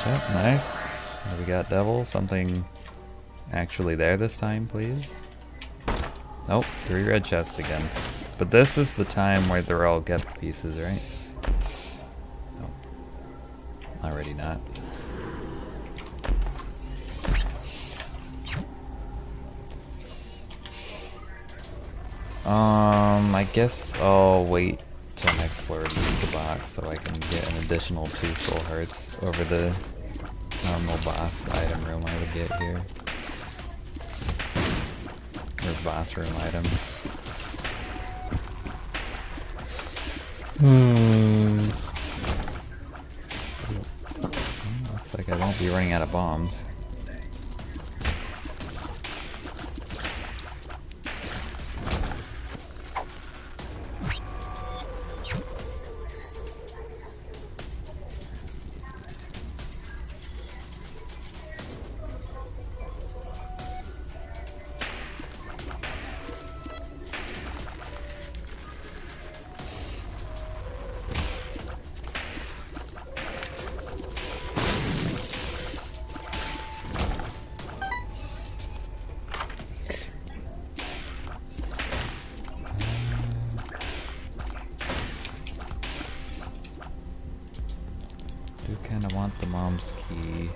Yep, nice. We got devil. Something actually there this time, please. Nope, 3 red chests again. But this is the time where they're all get pieces, right? Nope. Already not. I guess I'll wait till next floor to use the box so I can get an additional 2 soul hearts over the normal boss item room I would get here. Or boss room item. Looks like I won't be running out of bombs. Do kind of want the mom's key.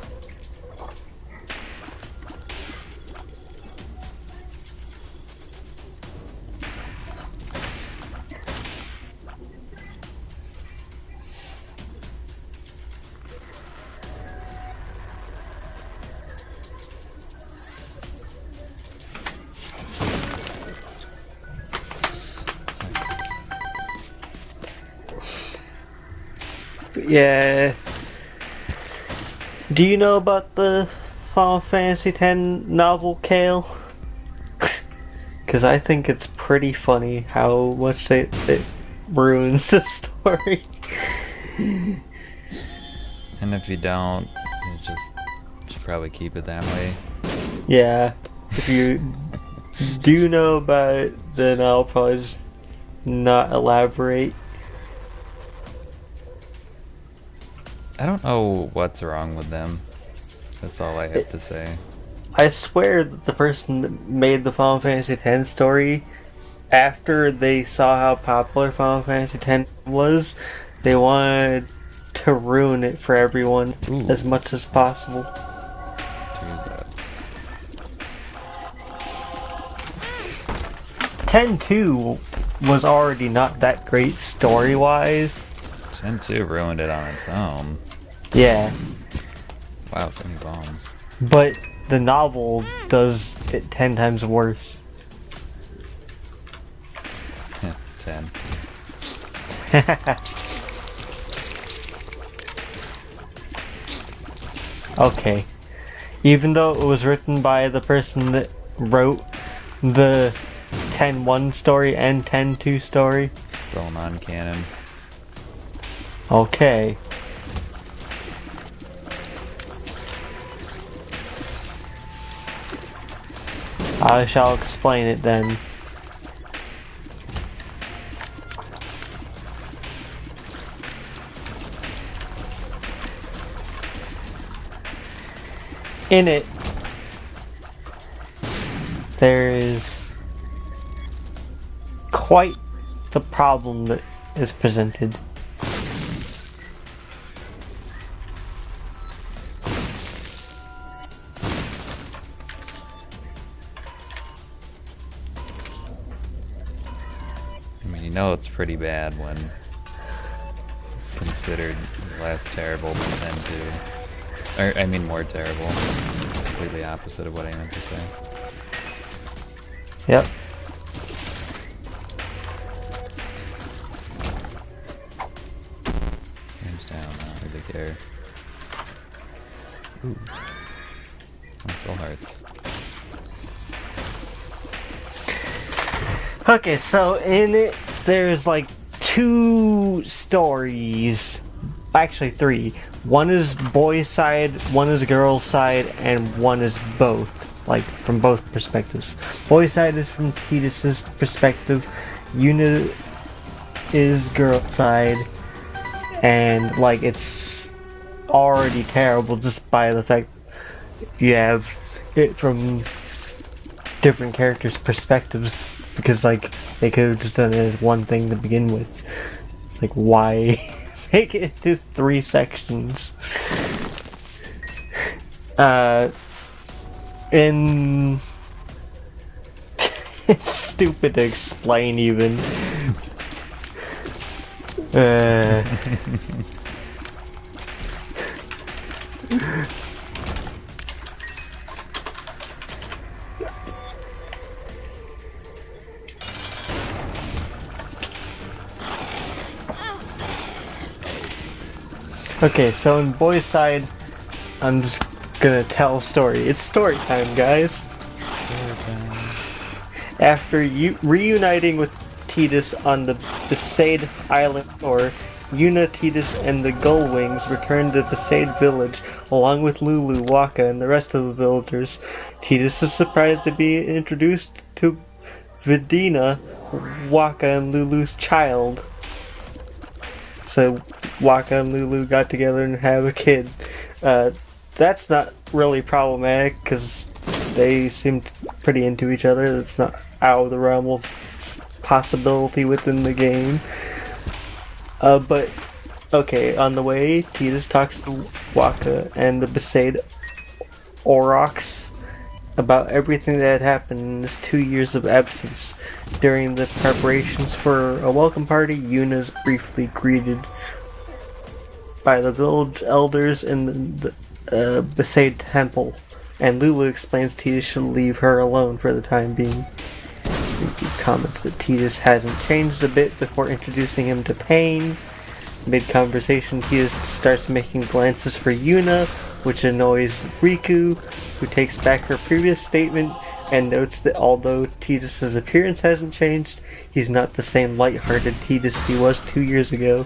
Yeah. Do you know about the Final Fantasy X novel, Kale? Because I think it's pretty funny how much it ruins the story. And if you don't, you just should probably keep it that way. Yeah. If you do know about it, then I'll probably just not elaborate. I don't know what's wrong with them. That's all I have to say. I swear that the person that made the Final Fantasy X story, after they saw how popular Final Fantasy X was, they wanted to ruin it for everyone as much as possible. Choose that. 10-2 was already not that great story-wise. Gen 2 ruined it on its own. Yeah. Wow, so many bombs. But the novel does it 10 times worse. 10. Okay. Even though it was written by the person that wrote the 10-1 story and 10-2 story. Still non-canon. Okay. I shall explain it then. In it, there is quite the problem that is presented. You know it's pretty bad when it's considered less terrible than 10-2. Or, I mean more terrible. It's completely opposite of what I meant to say. Yep. Hands down, I don't really care. Ooh. Oh, soul hearts. Okay, so in it, there's like 2 stories. Actually, 3. One is boys' side, one is girls' side, and one is both. Like, from both perspectives. Boys' side is from Tidus's perspective. Una is girls' side. And, like, it's already terrible just by the fact you have it from different characters' perspectives, because like they could have just done it as one thing to begin with. It's like, why make it into 3 sections? In it's stupid to explain even. Okay, so in Boy's side, I'm just gonna tell a story. It's story time, guys. After reuniting with Tidus on the Besaid Island, or Yuna, Tidus, and the Gullwings return to Besaid Village along with Lulu, Waka, and the rest of the villagers. Tidus is surprised to be introduced to Vidina, Waka, and Lulu's child. So Waka and Lulu got together and have a kid. That's not really problematic because they seemed pretty into each other. That's not out of the realm of possibility within the game. But okay, on the way, Tidus talks to Waka and the Besaid Aurochs about everything that had happened in this 2 years of absence. During the preparations for a welcome party, Yuna is briefly greeted by the village elders in the Besaid temple, and Lulu explains Tidus should leave her alone for the time being. He comments that Tidus hasn't changed a bit before introducing him to Pain. Mid-conversation, Tidus starts making glances for Yuna, which annoys Riku, who takes back her previous statement and notes that although Tidus' appearance hasn't changed, he's not the same light-hearted Tidus he was 2 years ago.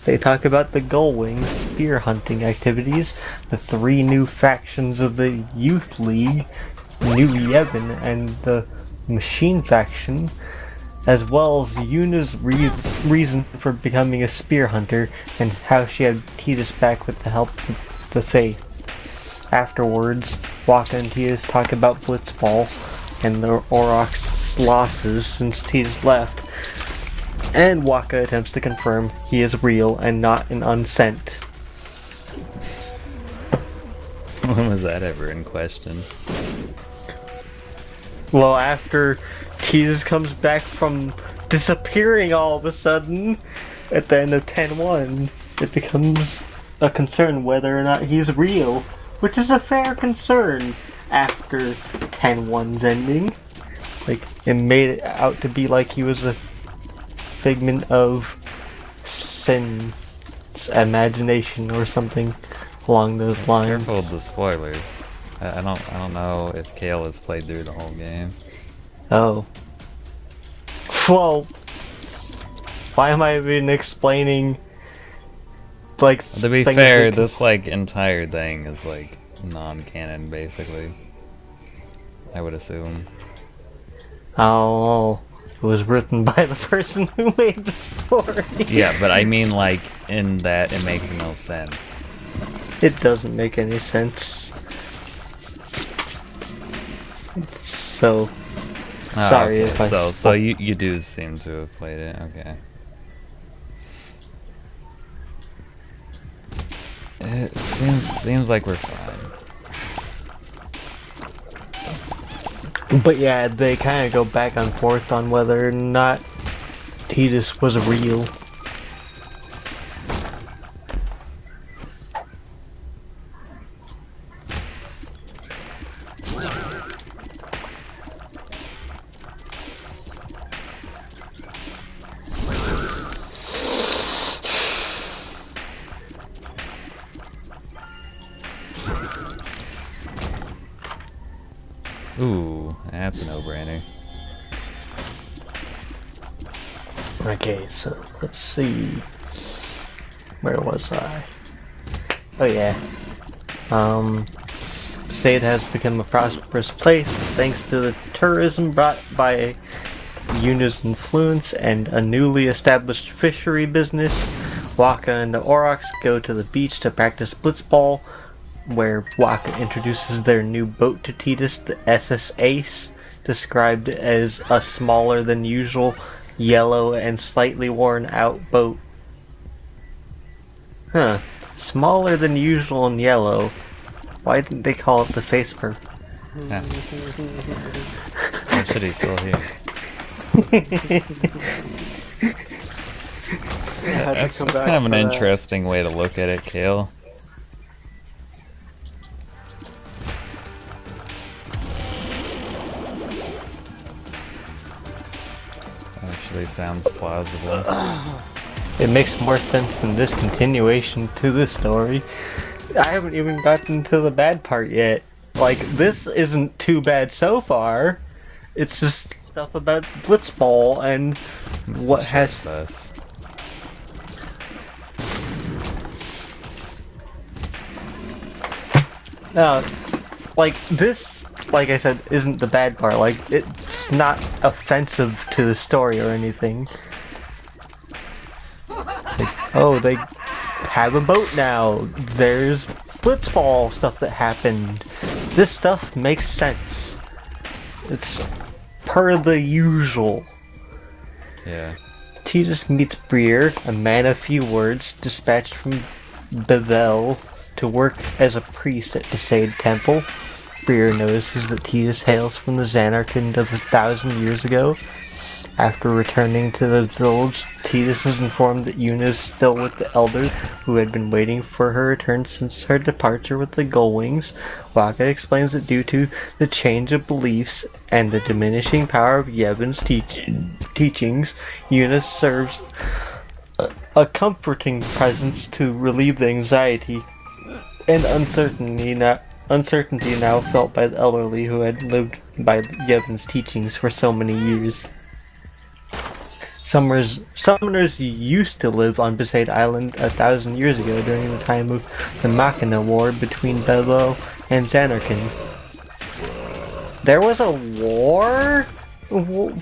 They talk about the Gullwing spear hunting activities, the 3 new factions of the Youth League, New Yevon, and the Machine faction, as well as Yuna's reason for becoming a spear hunter, and how she had Tidus back with the help of the Faith. Afterwards, Waka and Tidus talk about Blitzball and the Aurochs' losses since Tidus left, and Waka attempts to confirm he is real and not an unsent. When was that ever in question? Well, after Tidus comes back from disappearing all of a sudden at the end of 10-1, it becomes a concern whether or not he's real, which is a fair concern after 10-1's ending. Like, it made it out to be like he was a figment of Sin's imagination or something along those lines. Careful with the spoilers. I don't know if Kale has played through the whole game. Oh. Well, why am I even explaining, like, To be things fair, that this like entire thing is like non-canon basically. I would assume. Oh, it was written by the person who made the story. Yeah, but I mean like in that it makes no sense. It doesn't make any sense. So, sorry okay. if I So you do seem to have played it, okay. It seems like we're fine. But yeah, they kind of go back and forth on whether or not Tidus was real. Ooh, that's a no-brainer. Okay, so let's see. Where was I? Oh yeah. Besaid has become a prosperous place thanks to the tourism brought by Yuna's influence and a newly established fishery business. Waka and the Aurochs go to the beach to practice blitzball, where Waka introduces their new boat to Tidus, the SS Ace, described as a smaller than usual, yellow and slightly worn out boat. Huh. Smaller than usual and yellow. Why didn't they call it the face perp? Yeah. Why should he still here? That's kind of an interesting way to look at it, Kale. Actually sounds plausible. It makes more sense than this continuation to the story. I haven't even gotten to the bad part yet. Like, this isn't too bad so far. It's just stuff about Blitzball and It's what the has... short bus. Like, this, like I said, isn't the bad part. Like, it's not offensive to the story or anything. Like, oh, they have a boat now. There's Blitzball stuff that happened. This stuff makes sense. It's per the usual. Yeah. Tidus meets Breer, a man of few words, dispatched from Bevel to work as a priest at Besaid Temple. Breer notices that Tidus hails from the Xanarkand of 1,000 years ago. After returning to the village, Tidus is informed that Yuna is still with the elders, who had been waiting for her return since her departure with the Gullwings. Waka explains that due to the change of beliefs and the diminishing power of Yevon's teachings, Yuna serves a comforting presence to relieve the anxiety and uncertainty now felt by the elderly who had lived by Yevon's teachings for so many years. Summoners used to live on Besaid Island 1,000 years ago during the time of the Machina War between Belo and Xanarkand. There was a war in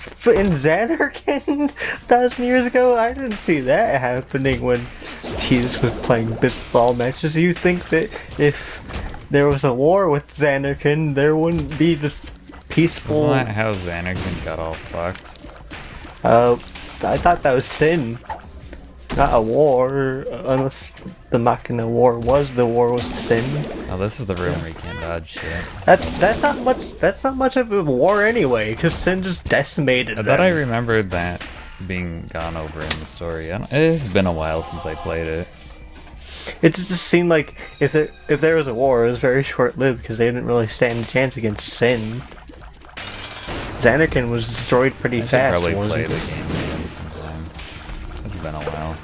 Xanarkand 1,000 years ago? I didn't see that happening when Tidus was playing baseball matches. You'd think that if there was a war with Xanarkand, there wouldn't be this peaceful... Isn't that how Xanarkand got all fucked? I thought that was sin, not a war, unless the Machina War was the war with sin. Oh, this is the room where you can't dodge shit. That's not much of a war anyway, because sin just decimated I them. thought I remembered that being gone over in the story. It's been a while since I played it. It just seemed like if there was a war, it was very short-lived because they didn't really stand a chance against sin. Xanarkand was destroyed pretty fast. Probably wasn't play it? the game again sometime. It's been a while.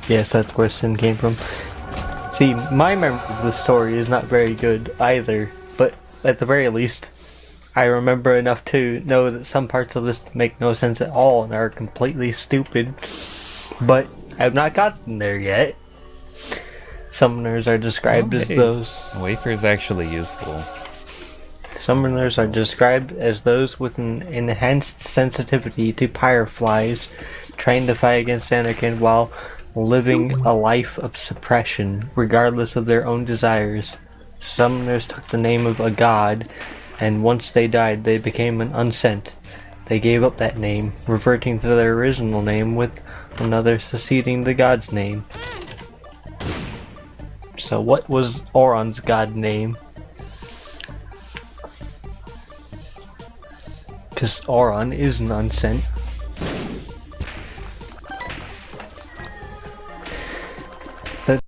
Yes, that's where sin came from. See, my memory of the story is not very good either, but at the very least, I remember enough to know that some parts of this make no sense at all and are completely stupid. But I've not gotten there yet. Summoners are described as those... Wafer's actually useful. Summoners are described as those with an enhanced sensitivity to pyreflies, trained to fight against Xanarkand while living a life of suppression, regardless of their own desires. Summoners took the name of a god, and once they died, they became an unsent. They gave up that name, reverting to their original name with another succeeding the god's name. So what was Auron's god name? Because Auron is an unsent.